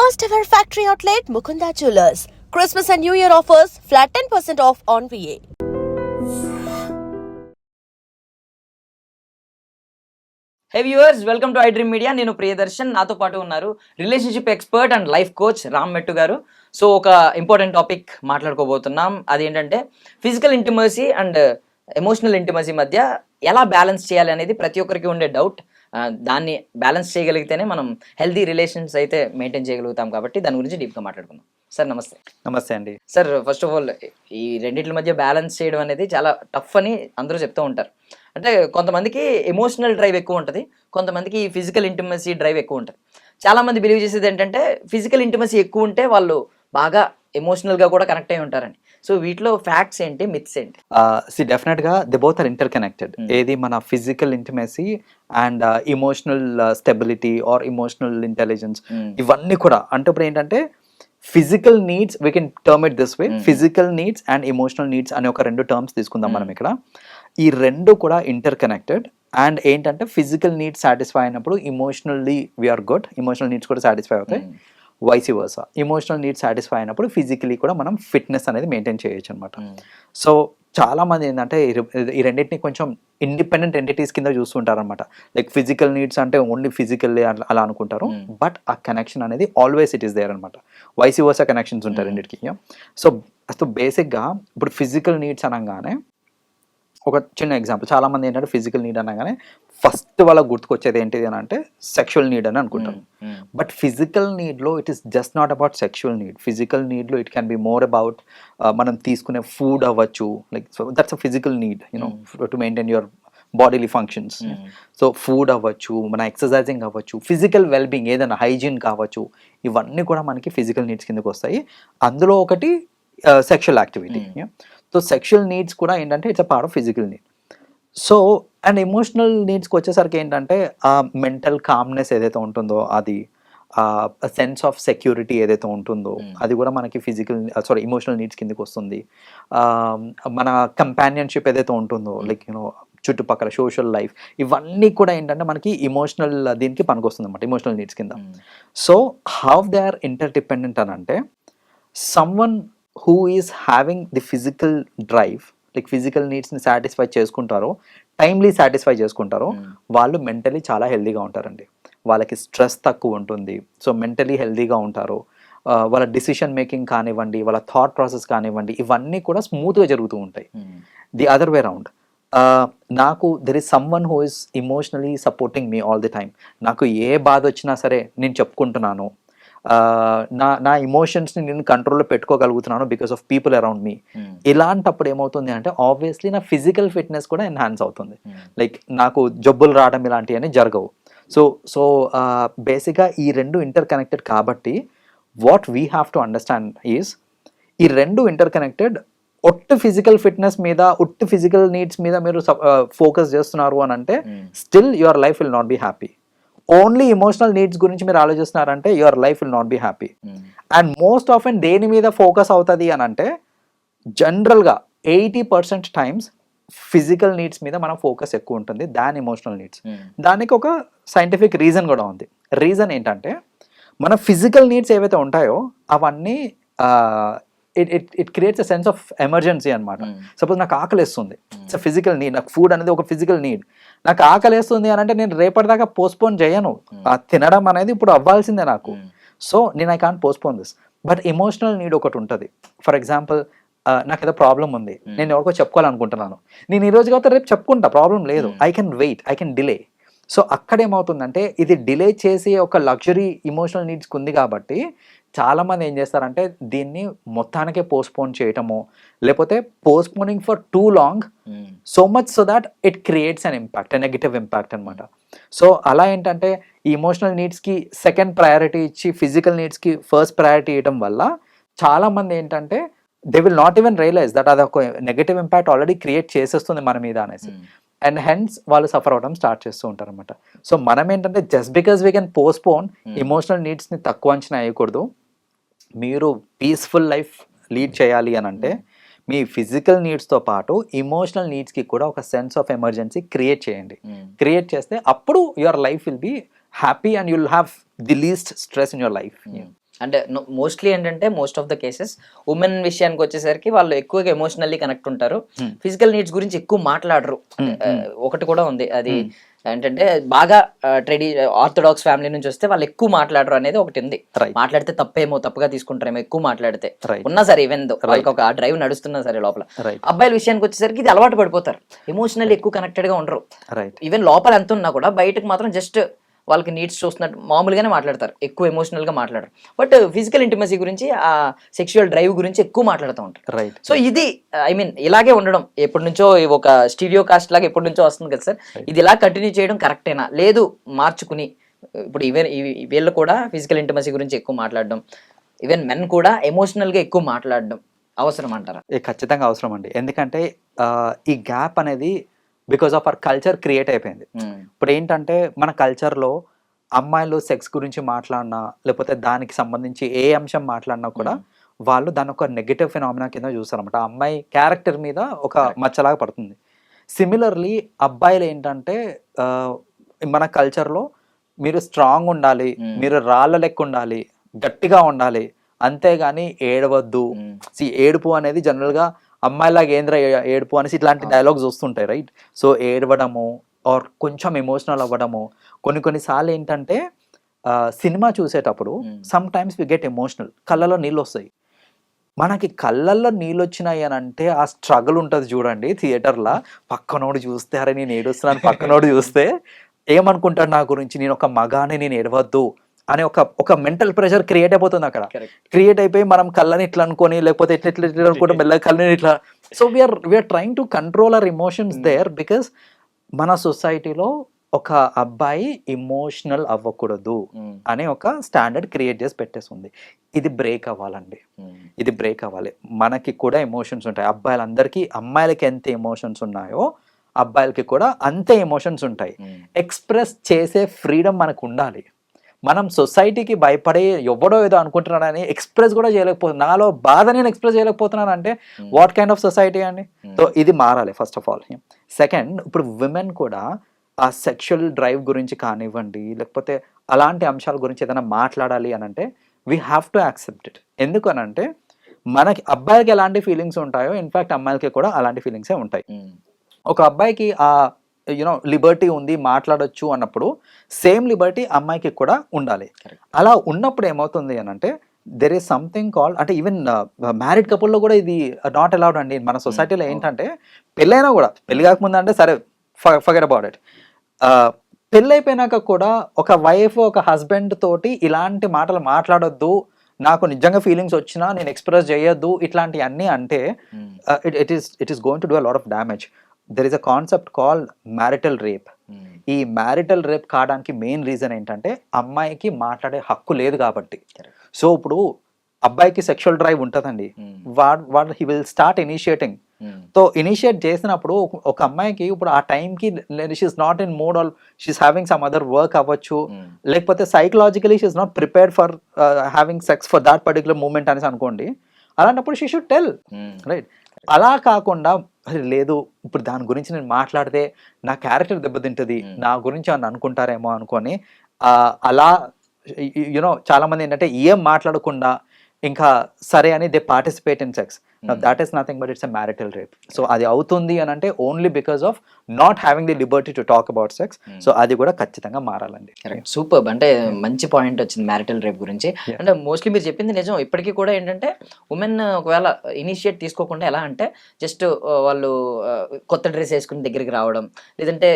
First ever factory outlet Mukunda Jewelers. Christmas and New Year offers flat 10% off on VA. Hey viewers, welcome to I dream media. నేను ప్రియదర్శన్, నాతో పాటు ఉన్నారు relationship expert and life coach Ram మెట్టు గారు. So ఒక important topic మాట్లాడుకోబోతున్నాం. అది ఏంటంటే physical intimacy and emotional intimacy మధ్య ఎలా బ్యాలెన్స్ చేయాలి అనేది ప్రతి ఒక్కరికి ఉండే డౌట్. దాన్ని బ్యాలెన్స్ చేయగలిగితేనే మనం హెల్తీ రిలేషన్స్ అయితే మెయింటైన్ చేయగలుగుతాం. కాబట్టి దాని గురించి డీప్గా మాట్లాడుకుందాం. సార్ నమస్తే. నమస్తే అండి. సార్, ఫస్ట్ ఆఫ్ ఆల్ ఈ రెండింటి మధ్య బ్యాలెన్స్ చేయడం అనేది చాలా టఫ్ అని అందరూ చెప్తూ ఉంటారు. అంటే కొంతమందికి ఎమోషనల్ డ్రైవ్ ఎక్కువ ఉంటుంది, కొంతమందికి ఫిజికల్ ఇంటిమసీ డ్రైవ్ ఎక్కువ ఉంటుంది. చాలామంది బిలీవ్ చేసేది ఏంటంటే ఫిజికల్ ఇంటిమసీ ఎక్కువ ఉంటే వాళ్ళు బాగా ఎమోషనల్గా కూడా కనెక్ట్ అయి ఉంటారని. సో వీటిలో ఫ్యాక్ట్స్ ఏంటి, మిత్స్ ఏంటి? డెఫినెట్గా they both are inter connected. ఏది మన physical intimacy and emotional stability or emotional intelligence, ఇవన్నీ కూడా. అంటే ఇప్పుడు ఏంటంటే physical needs, we can term it this way, physical needs and emotional needs అనే ఒక రెండు టర్మ్స్ తీసుకుందాం మనం ఇక్కడ. ఈ రెండు కూడా ఇంటర్ కనెక్టెడ్. అండ్ ఏంటంటే ఫిజికల్ నీడ్స్ సాటిస్ఫై అయినప్పుడు emotionally we are good, emotional needs కూడా సాటిస్ఫై అవుతాయి. Vice versa, emotional needs satisfy అయినప్పుడు ఫిజికలీ కూడా మనం ఫిట్నెస్ అనేది మెయింటైన్ చేయొచ్చు అనమాట. సో చాలా మంది ఏంటంటే ఈ రెండింటిని కొంచెం ఇండిపెండెంట్ ఎంటిటీస్ కింద చూస్తుంటారు అనమాట. లైక్ ఫిజికల్ నీడ్స్ అంటే ఓన్లీ ఫిజికల్ అలా అనుకుంటారు, బట్ ఆ కనెక్షన్ అనేది ఆల్వేస్ ఇట్ ఈస్ దేర్ అనమాట. వైస్ వర్సా కనెక్షన్స్ ఉంటాయి రెండింటికి. సో బేసిక్గా ఇప్పుడు ఫిజికల్ నీడ్స్ అనగానే ఒక చిన్న ఎగ్జాంపుల్, చాలా మంది ఏంటంటే ఫిజికల్ నీడ్ అనగానే ఫస్ట్ వాళ్ళకి గుర్తుకొచ్చేది ఏంటిది అని అంటే సెక్షువల్ నీడ్ అని అనుకుంటారు. బట్ ఫిజికల్ నీడ్లో it is just not about sexual need. Physical నీడ్లో it can be more about మనం తీసుకునే ఫుడ్ అవ్వచ్చు. Like so that's a physical need, you know, to maintain your bodily functions. So food అవ్వచ్చు, మన exercising అవ్వచ్చు, physical wellbeing ఏదైనా hygiene కావచ్చు, ఇవన్నీ కూడా మనకి ఫిజికల్ నీడ్స్ కిందకి వస్తాయి. అందులో ఒకటి sexual activity. So sexual needs కూడా ఏంటంటే it's a part of physical need. So and emotional నీడ్స్కి వచ్చేసరికి ఏంటంటే ఆ మెంటల్ కామ్నెస్ ఏదైతే ఉంటుందో, అది సెన్స్ ఆఫ్ సెక్యూరిటీ ఏదైతే ఉంటుందో, అది కూడా మనకి ఇమోషనల్ నీడ్స్ కిందకి వస్తుంది. మన కంపానియన్షిప్ ఏదైతే ఉంటుందో, లైక్ యూనో చుట్టుపక్కల సోషల్ లైఫ్, ఇవన్నీ కూడా ఏంటంటే మనకి ఇమోషనల్ దీనికి పనికొస్తుంది అన్నమాట, ఇమోషనల్ నీడ్స్ కింద. So how they are inter dependent అని అంటే someone who is having the physical drive, like physical needs ని సాటిస్ఫై చేసుకుంటారో, టైమ్లీ సాటిస్ఫై చేసుకుంటారో, వాళ్ళు మెంటలీ చాలా హెల్దీగా ఉంటారండి. వాళ్ళకి స్ట్రెస్ తక్కువ ఉంటుంది. సో మెంటలీ హెల్దీగా ఉంటారు. వాళ్ళ డిసిషన్ మేకింగ్ కానివ్వండి, వాళ్ళ థాట్ ప్రాసెస్ కానివ్వండి, ఇవన్నీ కూడా స్మూత్గా జరుగుతూ ఉంటాయి. ది అదర్ వే రౌండ్, నాకు there is someone who is emotionally supporting me all the time. నాకు ఏ బాధ వచ్చినా సరే నేను చెప్పుకుంటున్నాను, నా ఇమోషన్స్ని నేను కంట్రోల్లో పెట్టుకోగలుగుతున్నాను because of people around me. ఇలాంటప్పుడు ఏమవుతుంది అంటే ఆబ్వియస్లీ నా ఫిజికల్ ఫిట్నెస్ కూడా ఎన్హాన్స్ అవుతుంది. లైక్ నాకు జబ్బులు రావడం ఇలాంటివన్నీ జరగవు. సో బేసిక్గా ఈ రెండు ఇంటర్ కనెక్టెడ్ కాబట్టి what we have to understand is, ఈ రెండు ఇంటర్ కనెక్టెడ్. ఒట్టు ఫిజికల్ ఫిట్నెస్ మీద, ఒట్టు ఫిజికల్ నీడ్స్ మీద మీరు ఫోకస్ చేస్తున్నారు అని అంటే still your life will not be happy. Only emotional needs గురించి మీరు ఆలోచిస్తున్నారంటే your life will not be happy. And most often దేని మీద ఫోకస్ అవుతుంది అని అంటే జనరల్గా 80% టైమ్స్ ఫిజికల్ నీడ్స్ మీద మనం ఫోకస్ ఎక్కువ ఉంటుంది దాని ఇమోషనల్ నీడ్స్. దానికి ఒక సైంటిఫిక్ రీజన్ కూడా ఉంది. రీజన్ ఏంటంటే మన ఫిజికల్ నీడ్స్ ఏవైతే ఉంటాయో అవన్నీ it creates a sense of emergency అనమాట. సపోజ్ నాకు ఆకలిస్తుంది, ఇట్స్ అ ఫిజికల్ నీడ్. నాకు ఫుడ్ అనేది ఒక ఫిజికల్ నీడ్. నాకు ఆకలిస్తుంది అని అంటే నేను రేపటిదాకా పోస్ట్పోన్ చేయను. తినడం అనేది ఇప్పుడు అవ్వాల్సిందే నాకు. సో నేను I can't postpone this. But emotional need ఒకటి ఉంటుంది. ఫర్ ఎగ్జాంపుల్, నాకు ఏదో ప్రాబ్లం ఉంది, నేను ఎవరికో చెప్పుకోవాలనుకుంటున్నాను. నేను ఈ రోజు కాబట్టి రేపు చెప్పుకుంటా, ప్రాబ్లం లేదు. I can wait, I can delay. So అక్కడ ఏమవుతుందంటే ఇది డిలే చేసి ఒక లగ్జరీ ఇమోషనల్ నీడ్స్కి ఉంది కాబట్టి చాలామంది ఏం చేస్తారంటే దీన్ని మొత్తానికే పోస్ట్పోన్ చేయటము, లేకపోతే postponing for too long so much so that it creates an impact, negative impact అనమాట. సో అలా ఏంటంటే ఈ ఇమోషనల్ నీడ్స్కి సెకండ్ ప్రయారిటీ ఇచ్చి ఫిజికల్ నీడ్స్కి ఫస్ట్ ప్రయారిటీ ఇవ్వడం వల్ల చాలామంది ఏంటంటే they will not even realise that అది ఒక నెగటివ్ ఇంపాక్ట్ ఆల్రెడీ క్రియేట్ చేసేస్తుంది మన మీద అనేసి. అండ్ హెన్స్ వాళ్ళు సఫర్ అవడం స్టార్ట్ చేస్తూ ఉంటారు అనమాట. సో మనం ఏంటంటే just because we can postpone, emotional నీడ్స్ని తక్కువ అంచనా వేయకూడదు. మీరు పీస్ఫుల్ లైఫ్ లీడ్ చేయాలి అని అంటే మీ ఫిజికల్ నీడ్స్తో పాటు ఇమోషనల్ నీడ్స్కి కూడా ఒక సెన్స్ ఆఫ్ ఎమర్జెన్సీ క్రియేట్ చేయండి. క్రియేట్ చేస్తే అప్పుడు your life will be happy and you'll have the least stress in your life. అంటే మోస్ట్లీ ఏంటంటే most of the cases women విషయానికి వచ్చేసరికి వాళ్ళు ఎక్కువగా ఎమోషనల్లీ కనెక్ట్ ఉంటారు, ఫిజికల్ నీడ్స్ గురించి ఎక్కువ మాట్లాడరు. ఒకటి కూడా ఉంది, అది ఏంటంటే బాగా ఆర్థోడాక్స్ ఫ్యామిలీ నుంచి వస్తే వాళ్ళు ఎక్కువ మాట్లాడరు అనేది ఒకటి ఉంది. మాట్లాడితే తప్పేమో, తప్పుగా తీసుకుంటారేమో ఎక్కువ మాట్లాడితే ఉన్నా సరే, ఈవెన్ వాళ్ళకి ఒక డ్రైవ్ నడుస్తున్నా సరే లోపల. అబ్బాయిల విషయానికి వచ్చేసరికి ఇది అలవాటు పడిపోతారు, ఎమోషనల్లీ ఎక్కువ కనెక్టెడ్ గా ఉండరు. ఈవెన్ లోపల ఎంత ఉన్నా కూడా బయటకు మాత్రం జస్ట్ వాళ్ళకి నీడ్స్ చూస్తున్నట్టు మామూలుగానే మాట్లాడతారు, ఎక్కువ ఎమోషనల్ గా మాట్లాడరు. బట్ ఫిజికల్ ఇంటిమసీ గురించి, ఆ సెక్షువల్ డ్రైవ్ గురించి ఎక్కువ మాట్లాడుతూ ఉంటారు. సో ఇది ఐ మీన్ ఇలాగే ఉండడం ఎప్పటి నుంచో ఒక స్టీరియో కాస్ట్ లాగా ఎప్పటి నుంచో వస్తుంది కదా సార్, ఇది ఇలా కంటిన్యూ చేయడం కరెక్టేనా, లేదు మార్చుకుని ఇప్పుడు ఈవెన్ వీళ్ళు కూడా ఫిజికల్ ఇంటిమసీ గురించి ఎక్కువ మాట్లాడడం, ఈవెన్ మెన్ కూడా ఎమోషనల్ గా ఎక్కువ మాట్లాడడం అవసరం అంటారా? ఖచ్చితంగా అవసరం అండి. ఎందుకంటే ఈ గ్యాప్ అనేది because of our culture create అయిపోయింది. ఇప్పుడు ఏంటంటే మన కల్చర్లో అమ్మాయిలు సెక్స్ గురించి మాట్లాడినా, లేకపోతే దానికి సంబంధించి ఏ అంశం మాట్లాడినా కూడా వాళ్ళు దాని ఒక నెగటివ్ ఫినామినా కింద చూస్తారన్నమాట. ఆ అమ్మాయి క్యారెక్టర్ మీద ఒక మచ్చలాగా పడుతుంది. సిమిలర్లీ అబ్బాయిలు ఏంటంటే మన కల్చర్లో మీరు స్ట్రాంగ్ ఉండాలి, మీరు రాళ్ళ లెక్క ఉండాలి, గట్టిగా ఉండాలి, అంతేగాని ఏడవద్దు. ఏడుపు అనేది జనరల్గా అమ్మాయిలాగా ఏంద్ర ఏడుపు అనేసి ఇట్లాంటి డైలాగ్స్ వస్తుంటాయి, రైట్? సో ఏడవడము ఆర్ కొంచెం ఎమోషనల్ అవ్వడము, కొన్నిసార్లు ఏంటంటే సినిమా చూసేటప్పుడు sometimes we get emotional, కళ్ళలో నీళ్ళు వస్తాయి. మనకి కళ్ళల్లో నీళ్ళు వచ్చినాయి అని అంటే ఆ స్ట్రగుల్ ఉంటుంది చూడండి థియేటర్లో. పక్కనోడు చూస్తే అరే నేను ఏడుస్తున్నాను, పక్కనోడు చూస్తే ఏమనుకుంటాడు నా గురించి, నేను ఒక మగానే, నేను ఏడవద్దు అనే ఒక మెంటల్ ప్రెషర్ క్రియేట్ అయిపోతుంది అక్కడ. క్రియేట్ అయిపోయి మనం కళ్ళని ఇట్లా అనుకొని, లేకపోతే ఎట్లా అనుకుంటే మెల్లగా కళ్ళని ఇట్లా. So we are trying to control our emotions there, because మన సొసైటీలో ఒక అబ్బాయి ఎమోషనల్ అవ్వకూడదు అనే ఒక స్టాండర్డ్ క్రియేట్ చేసి పెట్టేస్తుంది. ఇది బ్రేక్ అవ్వాలండి, ఇది బ్రేక్ అవ్వాలి. మనకి కూడా ఎమోషన్స్ ఉంటాయి, అబ్బాయిలందరికీ, అమ్మాయిలకి ఎంత ఎమోషన్స్ ఉన్నాయో అబ్బాయిలకి కూడా అంతే ఎమోషన్స్ ఉంటాయి. ఎక్స్ప్రెస్ చేసే ఫ్రీడమ్ మనకు ఉండాలి. మనం సొసైటీకి భయపడే ఎవడో ఏదో అనుకుంటున్నాడని ఎక్స్ప్రెస్ కూడా చేయలేకపోతున్నాను, నాలో బాధ నేను ఎక్స్ప్రెస్ చేయలేకపోతున్నాను అంటే వాట్ కైండ్ ఆఫ్ సొసైటీ అండి? సో ఇది మారాలి ఫస్ట్ ఆఫ్ ఆల్. సెకండ్, ఇప్పుడు విమెన్ కూడా ఆ సెక్షువల్ డ్రైవ్ గురించి కానివ్వండి, లేకపోతే అలాంటి అంశాల గురించి ఏదైనా మాట్లాడాలి అని అంటే we have to accept it. ఎందుకు అని అంటే మనకి అబ్బాయిలకి ఎలాంటి ఫీలింగ్స్ ఉంటాయో ఇన్ఫాక్ట్ అమ్మాయిలకి కూడా అలాంటి ఫీలింగ్సే ఉంటాయి. ఒక అబ్బాయికి ఆ లిబర్టీ ఉంది, మాట్లాడొచ్చు అన్నప్పుడు సేమ్ లిబర్టీ అమ్మాయికి కూడా ఉండాలి. అలా ఉన్నప్పుడు ఏమవుతుంది అని అంటే దెర్ ఈస్ సంథింగ్ కాల్డ్, అంటే ఈవెన్ మ్యారీడ్ కపుల్లో కూడా ఇది నాట్ అలౌడ్ అండి మన సొసైటీలో. ఏంటంటే పెళ్ళైనా కూడా, పెళ్లి కాకముందు అంటే సరే ఫర్గెట్ అబౌట్ ఇట్, పెళ్ళైపోయినాక కూడా ఒక వైఫ్ ఒక హస్బెండ్ తోటి ఇలాంటి మాటలు మాట్లాడొద్దు, నాకు నిజంగా ఫీలింగ్స్ వచ్చినా నేను ఎక్స్ప్రెస్ చేయొద్దు, ఇట్లాంటివి అన్నీ అంటే it is going to do a lot of damage. There is a concept called marital rape. ఈ మ్యారిటల్ రేప్ కావడానికి మెయిన్ రీజన్ ఏంటంటే అమ్మాయికి మాట్లాడే హక్కు లేదు కాబట్టి. సో ఇప్పుడు అబ్బాయికి సెక్షువల్ డ్రైవ్ ఉంటుందండి, వాడు he will start initiating. So initiate చేసినప్పుడు ఒక అమ్మాయికి ఇప్పుడు ఆ టైంకి she's not in mood, all she's having some other work అవ్వచ్చు, లేకపోతే psychologically she's not prepared for having sex for that particular moment అనేసి అనుకోండి. అలాంటప్పుడు షీ షుడ్ టెల్, రైట్? అలా కాకుండా లేదు ఇప్పుడు దాని గురించి నేను మాట్లాడితే నా క్యారెక్టర్ దెబ్బతింటుంది, నా గురించి అని అనుకుంటారేమో అనుకొని అలా చాలా మంది ఏంటంటే ఏం మాట్లాడకుండా ఇంకా సరే అని they participate in sex. That is nothing but it's a marital rape. So అది అవుతుంది అని అంటే only because of not having the Liberty to talk about sex. So అది కూడా ఖచ్చితంగా మారాలండి. సూపర్, అంటే మంచి పాయింట్ వచ్చింది మ్యారిటల్ రేప్ గురించి. అంటే మోస్ట్లీ మీరు చెప్పింది నిజం. ఇప్పటికీ కూడా ఏంటంటే ఉమెన్ ఒకవేళ ఇనిషియేట్ తీసుకోకుండా ఎలా అంటే జస్ట్ వాళ్ళు కొత్త డ్రెస్ వేసుకుని దగ్గరికి రావడం, లేదంటే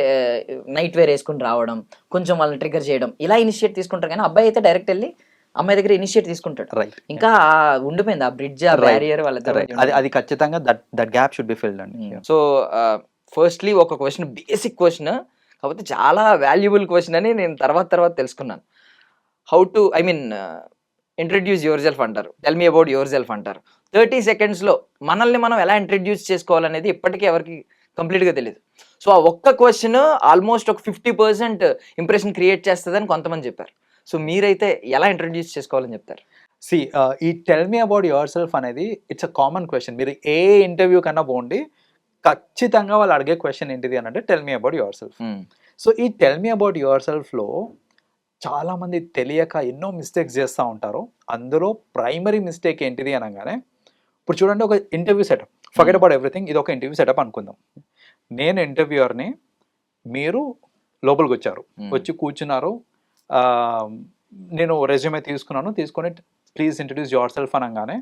నైట్ వేర్ వేసుకుని రావడం, కొంచెం వాళ్ళని ట్రిగర్ చేయడం, ఇలా ఇనిషియేట్ తీసుకుంటారు. కానీ అబ్బాయి అయితే డైరెక్ట్ వెళ్ళి అమ్మాయి దగ్గర ఇనిషియేట్ తీసుకుంటాడు. రైట్, ఇంకా ఉండిపోయింది ఆ బ్రిడ్జ్, ఆ బ్యారియర్ వాళ్ళ. అది ఖచ్చితంగా that gap should be filled అండి. సో ఫస్ట్లీ ఒక క్వశ్చన్, బేసిక్ క్వశ్చన్, కాకపోతే చాలా వాల్యుబుల్ క్వశ్చన్ అని నేను తర్వాత తెలుసుకున్నాను. How to introduce yourself అంటారు, tell me about yourself అంటారు. 30 secondsలో మనల్ని మనం ఎలా ఇంట్రడ్యూస్ చేసుకోవాలనేది ఇప్పటికీ ఎవరికి కంప్లీట్గా తెలియదు. సో ఆ ఒక్క క్వశ్చన్ ఆల్మోస్ట్ ఒక 50% ఇంప్రెషన్ క్రియేట్ చేస్తుందని కొంతమంది చెప్పారు. సో మీరైతే ఎలా ఇంట్రడ్యూస్ చేసుకోవాలని చెప్తారు? ఈ tell me about your self అనేది ఇట్స్ అ కామన్ క్వశ్చన్. మీరు ఏ ఇంటర్వ్యూ కన్నా పోండి, ఖచ్చితంగా వాళ్ళు అడిగే క్వశ్చన్ ఏంటిది అని అంటే tell me about your self. So ఈ టెల్ మీ అబౌట్ యువర్ సెల్ఫ్లో చాలా మంది తెలియక ఎన్నో మిస్టేక్స్ చేస్తూ ఉంటారు. అందులో ప్రైమరీ మిస్టేక్ ఏంటిది అనగానే, ఇప్పుడు చూడండి ఒక interview setup, forget about everything, ఇది ఒక ఇంటర్వ్యూ సెటప్ అనుకుందాం. నేను ఇంటర్వ్యూయర్ని, మీరు లోపలికి వచ్చారు, వచ్చి కూర్చున్నారు, నేను రెజ్యూమే తీసుకొని ప్లీజ్ ఇంట్రడ్యూస్ యువర్ సెల్ఫ్ అనగానే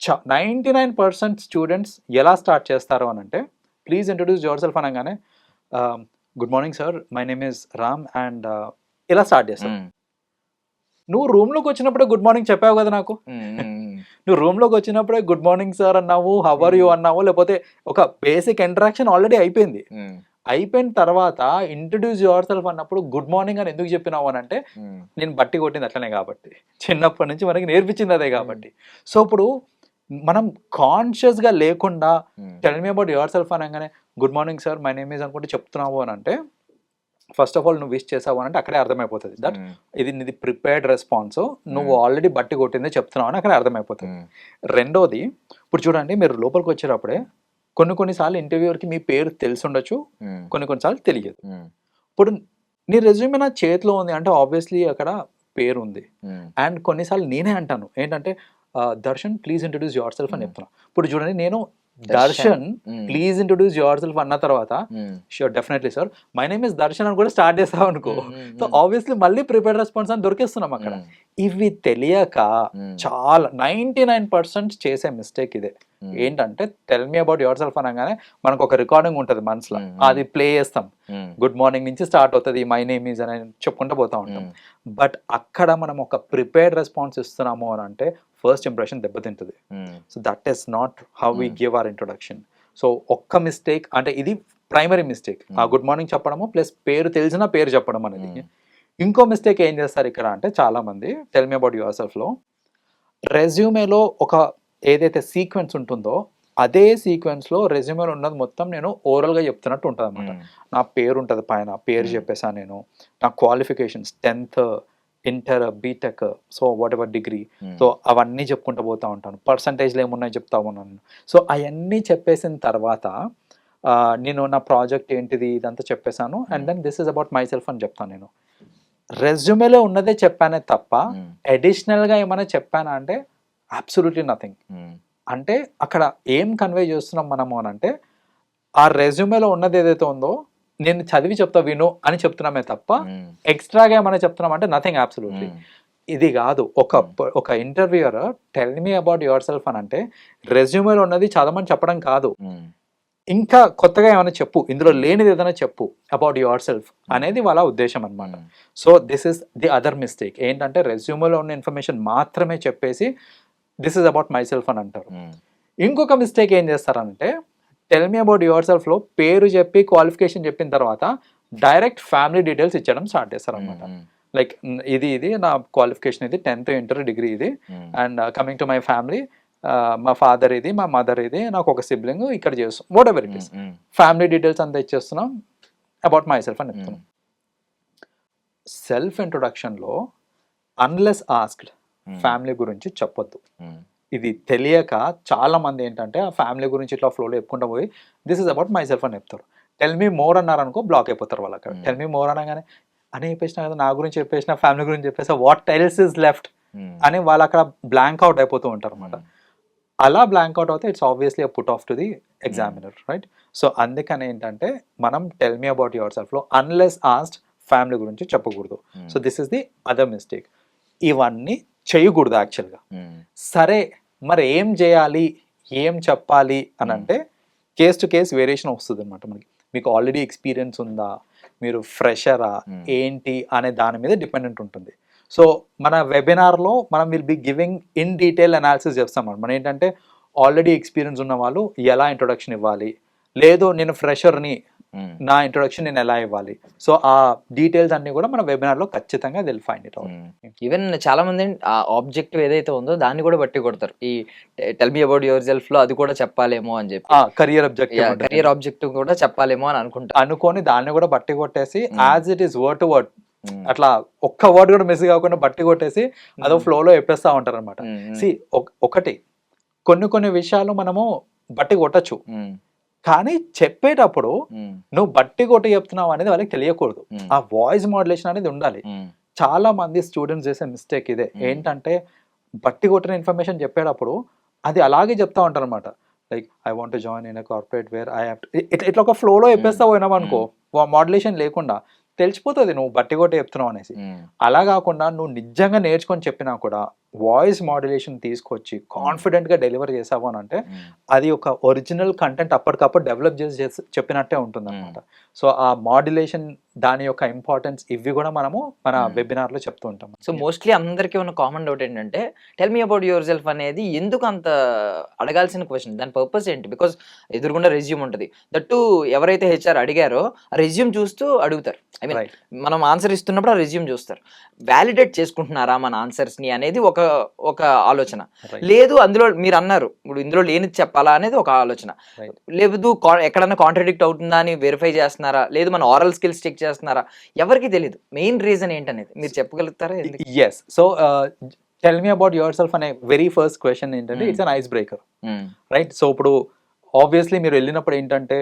99% స్టూడెంట్స్ ఎలా స్టార్ట్ చేస్తారు అని అంటే, ప్లీజ్ ఇంట్రడ్యూస్ యువర్ సెల్ఫ్ అనగానే good morning sir, my name is Ram and ఇలా స్టార్ట్ చేస్తాను. నువ్వు రూమ్లోకి వచ్చినప్పుడే గుడ్ మార్నింగ్ చెప్పావు కదా నాకు. నువ్వు రూమ్లోకి వచ్చినప్పుడే గుడ్ మార్నింగ్ సార్ అన్నావు, హౌ ఆర్ యూ అన్నావు, లేకపోతే ఒక బేసిక్ ఇంటరాక్షన్ ఆల్రెడీ అయిపోయింది. అయిపోయిన తర్వాత ఇంట్రడ్యూస్ యువర్ సెల్ఫ్ అన్నప్పుడు గుడ్ మార్నింగ్ అని ఎందుకు చెప్పినావు అని అంటే, నేను బట్టి కొట్టింది అట్లనే కాబట్టి, చిన్నప్పటి నుంచి మనకి నేర్పించింది అదే కాబట్టి. సో ఇప్పుడు మనం కాన్షియస్గా లేకుండా tell me about yourself అనగానే good morning sir, my name is అనుకుంటే చెప్తున్నావు అని అంటే, ఫస్ట్ ఆఫ్ ఆల్ నువ్వు విష్ చేసావు అని అంటే అక్కడే అర్థమైపోతుంది దట్ ఇది నీది ప్రిపేర్డ్ రెస్పాన్స్, నువ్వు ఆల్రెడీ బట్టి కొట్టిందే చెప్తున్నావు అని అక్కడే అర్థమైపోతుంది. రెండోది, ఇప్పుడు చూడండి, మీరు లోపలికి వచ్చేటప్పుడే కొన్నిసార్లు ఇంటర్వ్యూవర్కి మీ పేరు తెలిసి ఉండొచ్చు, కొన్నిసార్లు తెలియదు. ఇప్పుడు నీ రెజ్యూమే నా చేతిలో ఉంది అంటే ఆబ్వియస్లీ అక్కడ పేరు ఉంది. అండ్ కొన్నిసార్లు నేనే అంటాను ఏంటంటే, Darshan please introduce your self అని చెప్తున్నా. ఇప్పుడు చూడండి, నేను Darshan please introduce your self అన్న తర్వాత sure definitely sir my name is Darshan అని కూడా స్టార్ట్ చేస్తావు అనుకో, సో ఆబ్వియస్లీ మళ్ళీ ప్రిపేర్డ్ రెస్పాన్స్ అని దొరికేస్తున్నాం అక్కడ. ఇవి తెలియక చాలా 99% చేసే మిస్టేక్ ఇదే. ఏంటంటే tell me about yourself అనగానే మనకు ఒక రికార్డింగ్ ఉంటుంది మనసులో, అది ప్లే చేస్తాం, గుడ్ మార్నింగ్ నుంచి స్టార్ట్ అవుతుంది, మై నేమ్ ఈజ్ అని చెప్పుకుంటూ పోతా ఉంటాం. బట్ అక్కడ మనం ఒక ప్రిపేర్డ్ రెస్పాన్స్ ఇస్తున్నాము అని అంటే ఫస్ట్ ఇంప్రెషన్ దెబ్బతింటుంది. So that is not how we give our introduction. So ఒక్క మిస్టేక్ అంటే ఇది ప్రైమరీ మిస్టేక్, ఆ గుడ్ మార్నింగ్ చెప్పడము ప్లస్ పేరు తెలిసిన పేరు చెప్పడం అనేది. ఇంకో మిస్టేక్ ఏం చేస్తారు ఇక్కడ అంటే, చాలా మంది టెల్ మీ అబౌట్ యువర్ సెల్ఫ్లో రెజ్యూమేలో ఒక ఏదైతే సీక్వెన్స్ ఉంటుందో అదే సీక్వెన్స్లో రెజ్యూమేలో ఉన్నది మొత్తం నేను ఓరల్గా చెప్తున్నట్టు ఉంటుంది అనమాట. నా పేరు ఉంటుంది పైన, పేరు చెప్పేసాను నేను, నా qualifications 10th, inter, BTech, so whatever degree, so అవన్నీ చెప్పుకుంటూ పోతూ ఉంటాను, పర్సంటేజ్లు ఏమున్నాయో చెప్తా ఉన్నాను. సో అవన్నీ చెప్పేసిన తర్వాత నేను నా ప్రాజెక్ట్ ఏంటిది ఇదంతా చెప్పేశాను, and then this is about myself అని చెప్తాను. నేను రెజ్యూమేలో ఉన్నదే చెప్పానే తప్ప అడిషనల్గా ఏమైనా చెప్పానా అంటే అబ్సల్యూట్లీ నథింగ్. అంటే అక్కడ ఏం కన్వే చేస్తున్నాం మనము అని అంటే, ఆ రెజ్యూమేలో ఉన్నది ఏదైతే ఉందో నేను చదివి చెప్తా విను అని చెప్తున్నామే తప్ప ఎక్స్ట్రాగా ఏమైనా చెప్తున్నాం అంటే నథింగ్, అబ్సల్యూట్లీ. ఇది కాదు. ఒక interviewer tell me about your self అని అంటే రెజ్యూమేలో ఉన్నది చదవమని చెప్పడం కాదు, ఇంకా కొత్తగా ఏమైనా చెప్పు, ఇందులో లేనిది ఏదైనా చెప్పు అబౌట్ యువర్ సెల్ఫ్ అనేది వాళ్ళ ఉద్దేశం అనమాట. So this is the other mistake. ఏంటంటే రెజ్యూమేలో ఉన్న ఇన్ఫర్మేషన్ మాత్రమే చెప్పేసి this is about myself అని అంటారు. ఇంకొక మిస్టేక్ ఏం చేస్తారంటే, టెల్ మీ అబౌట్ యువర్ సెల్ఫ్లో పేరు చెప్పి క్వాలిఫికేషన్ చెప్పిన తర్వాత డైరెక్ట్ ఫ్యామిలీ డీటెయిల్స్ ఇచ్చడం స్టార్ట్ చేస్తారు అనమాట. లైక్ ఇది నా క్వాలిఫికేషన్, ఇది 10th, ఇంటర్, డిగ్రీ ఇది, and coming to my family, మా ఫాదర్ ఇది, మా మదర్ ఇది, నాకు ఒక సిబ్లింగ్ ఇక్కడ చేస్తాం, what ever it is, family details అంతా ఇచ్చేస్తున్నాం, అబౌట్ మై సెల్ఫ్ అని చెప్తున్నాం. సెల్ఫ్ ఇంట్రొడక్షన్లో అన్లెస్ ఆస్క్డ్ ఫ్యామిలీ గురించి చెప్పొద్దు. ఇది తెలియక చాలా మంది ఏంటంటే ఆ ఫ్యామిలీ గురించి ఇట్లా ఫ్లోలో చెప్పుకుంటూ పోయి this is about myself అని చెప్తారు. టెల్ మీ మోర్ అన్నారు అనుకో, బ్లాక్ అయిపోతారు వాళ్ళు అక్కడ. టెల్ మీ మోర్ అనగానే అని చెప్పేసినా కదా, నా గురించి చెప్పేసిన, ఫ్యామిలీ గురించి చెప్పేసి వాట్ ఎల్స్ ఇస్ లెఫ్ట్ అని వాళ్ళు అక్కడ బ్లాంక్ అవుట్ అయిపోతూ ఉంటారు అనమాట. అలా బ్లాంక్ అవుట్ అవుతే it's obviously put off to the examiner, right? So అందుకని ఏంటంటే మనం టెల్ మీ అబౌట్ యువర్ సెల్ఫ్లో అన్లెస్ ఆస్క్డ్ ఫ్యామిలీ గురించి చెప్పకూడదు. So this is the other mistake. ఇవన్నీ చేయకూడదు యాక్చువల్గా. సరే మరి ఏం చేయాలి, ఏం చెప్పాలి అని అంటే కేస్ టు కేస్ వేరియేషన్ వస్తుంది అనమాట మనకి. మీకు ఆల్రెడీ ఎక్స్పీరియన్స్ ఉందా, మీరు ఫ్రెషరా ఏంటి అనే దాని మీద డిపెండెంట్ ఉంటుంది. సో మన వెబినార్లో మనం will be giving in detail analysis చేస్తాం. మనం ఏంటంటే ఆల్రెడీ ఎక్స్పీరియన్స్ ఉన్న వాళ్ళు ఎలా ఇంట్రొడక్షన్ ఇవ్వాలి, లేదు నేను ఫ్రెషర్ని, నా ఇంట్రొడక్షన్ నేను ఎలా ఇవ్వాలి, సో ఆ డీటెయిల్స్ అన్ని కూడా మన వెబినార్ లో ఖచ్చితంగా will find it out. Even చాలా మంది ఆ ఆబ్జెక్టివ్ ఏదైతే ఉందో దాన్ని కూడా బట్టి కొడతారు. ఈ tell me about your self లో అది కూడా చెప్పాలేమో అని చెప్పి, కెరియర్ ఆబ్జెక్టివ్ కూడా చెప్పాలేమో అని అనుకొని దాన్ని కూడా బట్టి కొట్టేసి as it is word to word అట్లా ఒక్క వర్డ్ కూడా మిస్ కాకుండా బట్టి కొట్టేసి అదో ఫ్లోలో చెప్పేస్తా ఉంటారు అనమాట. ఒకటి కొన్ని విషయాలు మనము బట్టి కొట్టచ్చు, కానీ చెప్పేటప్పుడు నువ్వు బట్టి కొట్టి చెప్తున్నావు అనేది వాళ్ళకి తెలియకూడదు. ఆ వాయిస్ మాడ్యులేషన్ అనేది ఉండాలి. చాలా మంది స్టూడెంట్స్ చేసే మిస్టేక్ ఇదే. ఏంటంటే బట్టి కొట్టిన ఇన్ఫర్మేషన్ చెప్పేటప్పుడు అది అలాగే చెప్తా ఉంటారు అనమాట. Like I want to join in corporate where I have ఇట్లా ఒక ఫ్లోలో చెప్పేస్తా పోయినావు అనుకో, మాడ్యులేషన్ లేకుండా తెలిసిపోతుంది నువ్వు బట్టి కొట్టి చెప్తున్నావు అనేసి. అలా కాకుండా నువ్వు నిజంగా నేర్చుకొని చెప్పినా కూడా వాయిస్ మాడ్యులేషన్ తీసుకొచ్చి కాన్ఫిడెంట్ గా డెలివర్ చేసావు అని అంటే అది ఒక ఒరిజినల్ కంటెంట్ అప్పటికప్పుడు డెవలప్ చేసి చెప్పినట్టే ఉంటుంది అనమాట. సో ఆ మాడ్యులేషన్ దాని యొక్క ఇంపార్టెన్స్ ఇవి కూడా మనము మన వెబినార్ లో చెప్తూ ఉంటాం. సో మోస్ట్లీ అందరికీ ఉన్న కామన్ డౌట్ ఏంటంటే tell me about your self అనేది ఎందుకు అంత అడగాల్సిన క్వశ్చన్, దాని పర్పస్ ఏంటి? బికాస్ ఎదురుగుండా రెజ్యూమ్ ఉంటుంది, దట్టు ఎవరైతే హెచ్ఆర్ అడిగారో ఆ రెజ్యూమ్ చూస్తూ అడుగుతారు. ఐ మీన్ మనం ఆన్సర్ ఇస్తున్నప్పుడు ఆ రెజ్యూమ్ చూస్తారు, వ్యాలిడేట్ చేసుకుంటున్నారా మన ఆన్సర్స్ ని అనేది ఒక ఆలోచన. లేదు అందులో మీరు అన్నారు ఇప్పుడు ఇందులో లేనిది చెప్పాలా అనేది ఒక ఆలోచన. లేదు ఎక్కడన్నా కాంట్రడిక్ట్ అవుతుందా అని వెరిఫై చేస్తున్నారా, లేదు మన ఆరల్ స్కిల్స్ చెక్ చేస్తున్నారా, ఎవరికి తెలియదు. మెయిన్ రీజన్ ఏంటనేది మీరు చెప్పగలుగుతారా? Yes. So tell me about yourself అనే వెరీ ఫస్ట్ క్వశ్చన్ ఏంటంటే it's an ice breaker, right? So ఇప్పుడు ఆబ్వియస్లీ మీరు వెళ్ళినప్పుడు ఏంటంటే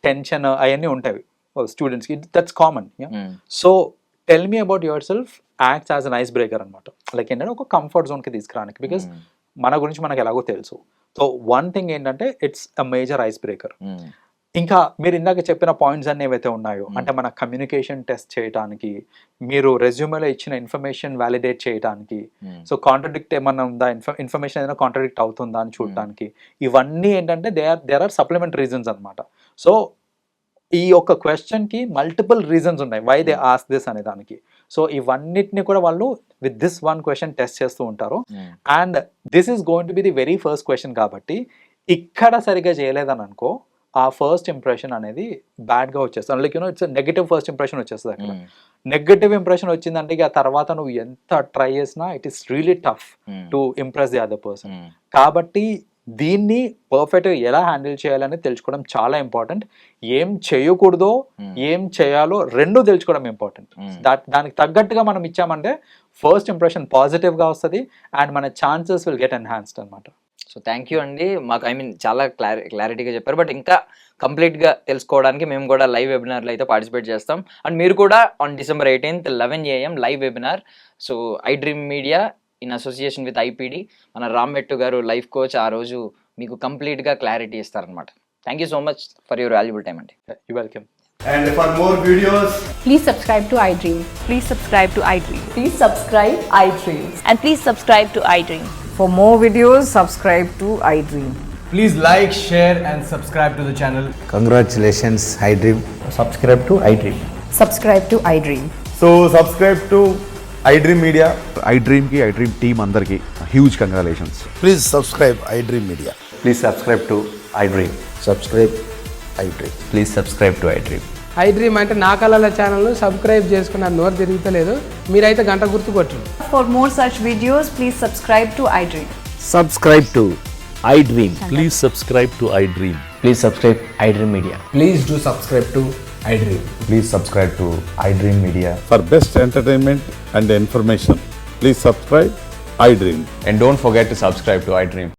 టెన్షన్ అవన్నీ ఉంటాయి స్టూడెంట్స్ కి, that's common. So tell me about yourself acts as an ice breaker అనమాట. లైక్ ఏంటంటే ఒక కంఫర్ట్ జోన్ కి తీసుకురానికి, బికాస్ మన గురించి మనకు ఎలాగో తెలుసు. సో వన్ థింగ్ ఏంటంటే it's a major ice breaker. ఇంకా మీరు ఇందాక చెప్పిన పాయింట్స్ అన్ని ఏవైతే ఉన్నాయో, అంటే మన కమ్యూనికేషన్ టెస్ట్ చేయడానికి, మీరు రెజ్యూమేలో ఇచ్చిన ఇన్ఫర్మేషన్ వ్యాలిడేట్ చేయడానికి, సో కాంట్రడిక్ట్ ఏమన్నా ఉందా, ఇన్ఫర్మేషన్ ఏదైనా కాంట్రడిక్ట్ అవుతుందా అని చూడటానికి, ఇవన్నీ ఏంటంటే దేర్ ఆర్ సప్లిమెంట్ రీజన్స్ అనమాట. సో ఈ యొక్క క్వశ్చన్ కి మల్టిపుల్ రీజన్స్ ఉన్నాయి వై దే ఆస్క్ దిస్ అనే దానికి. సో ఇవన్నిటిని కూడా వాళ్ళు with this one question test చేస్తూ ఉంటారు. And this is going to be the very first question కాబట్టి ఇక్కడ సరిగా చేయలేదని అనుకో, ఆ ఫస్ట్ ఇంప్రెషన్ అనేది బ్యాడ్ గా వచ్చేస్తుంది. Like you know it's negative first impression వచ్చేస్తుంది. అక్కడ నెగటివ్ ఇంప్రెషన్ వచ్చిందంటే ఇక తర్వాత నువ్వు ఎంత ట్రై చేసినా it is really tough to impress the other person. కాబట్టి దీన్ని పర్ఫెక్ట్ గా ఎలా హ్యాండిల్ చేయాలని తెలుసుకోవడం చాలా ఇంపార్టెంట్. ఏం చేయకూడదో ఏం చేయాలో రెండు తెలుసుకోవడం ఇంపార్టెంట్. దానికి తగ్గట్టుగా మనం ఇచ్చామంటే ఫస్ట్ ఇంప్రెషన్ పాజిటివ్ గా వస్తుంది అండ్ మన ఛాన్సెస్ విల్ గెట్ ఎన్హాన్స్డ్ అనమాట. సో థ్యాంక్ యూ అండి, మాకు ఐ మీన్ చాలా క్లారిటీగా చెప్పారు. బట్ ఇంకా కంప్లీట్గా తెలుసుకోవడానికి మేము కూడా లైవ్ వెబినార్లో అయితే పార్టిసిపేట్ చేస్తాం. అండ్ మీరు కూడా on December 18th 11 AM live webinar. So I dream media in association with IPD, మన రామ్మెట్టు గారు లైఫ్ కోచ్ ఆ రోజు మీకు కంప్లీట్గా క్లారిటీ ఇస్తారనమాట. Thank you so much for your valuable time అండి. You welcome. And for more videos, please subscribe to iDream. Please subscribe to iDream. Please subscribe iDream. And please subscribe to iDream. For more videos, subscribe to iDream. please like, share and subscribe to the channel. Congratulations, iDream. Subscribe to iDream. Subscribe to iDream. So subscribe to iDream Media. iDream ki iDream team andarki huge congratulations. Please subscribe iDream Media. Please subscribe to iDream. Subscribe iDream. Please subscribe to iDream. iDream అంటే నా కళల ఛానల్ను subscribe చేసుకున్న నోరు తిరుగుతలేదు, మీరైతే గంట గుర్తు కొట్టండి. For more such videos, please subscribe to iDream. Subscribe to iDream. Please subscribe to iDream. Please subscribe iDream Media. Please do subscribe to iDream. Please subscribe to iDream Media. For best entertainment and information, please subscribe iDream. And don't forget to subscribe to iDream.